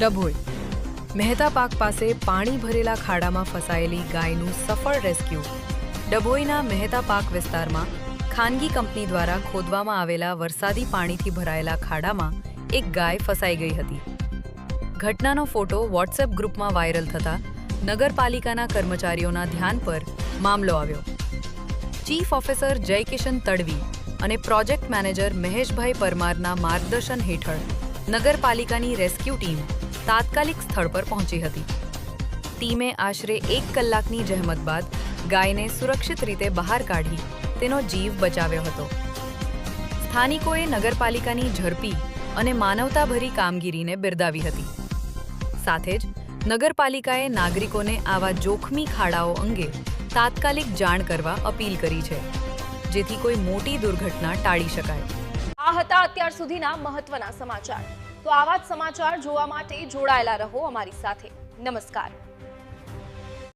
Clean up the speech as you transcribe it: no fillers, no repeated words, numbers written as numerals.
ડભોઈ મહેતા પાક પાસે પાણી ભરેલા ખાડામાં ફસાયેલી ગાયનું સફળ રેસ્ક્યુ। ડભોઈના મહેતા પાક વિસ્તારમાં ખાનગી કંપની દ્વારા ખોદવામાં આવેલા વરસાદી પાણીથી ભરાયેલા ખાડામાં એક ગાય ફસાઈ ગઈ હતી। ઘટનાનો ફોટો વોટ્સએપ ગ્રુપમાં વાયરલ થતા નગરપાલિકાના કર્મચારીઓના ધ્યાન પર મામલો આવ્યો। ચીફ ઓફિસર જયકિશન તડવી અને પ્રોજેક્ટ મેનેજર મહેશભાઈ પરમારના માર્ગદર્શન હેઠળ નગરપાલિકાની રેસ્ક્યુ ટીમ તાત્કાલિક સ્થળ પર પહોંચી હતી। ટીમે આશરે 1 કલાકની જહેમત બાદ ગાયને સુરક્ષિત રીતે બહાર કાઢી તેનો જીવ બચાવ્યો હતો। સ્થાનિકોએ નગરપાલિકાની ઝડપી અને માનવતાભરી કામગીરીને બિરદાવી હતી। સાથે જ નગરપાલિકાએ નાગરિકોને આવા જોખમી ખાડાઓ અંગે તાત્કાલિક જાણ કરવા અપીલ કરી છે, જેથી કોઈ મોટી દુર્ઘટના ટાળી શકાય। આ હતા અત્યાર સુધીના મહત્વના સમાચાર। તો આવા જ સમાચાર જોવા માટે જોડાયેલા રહો અમારી સાથે। નમસ્કાર।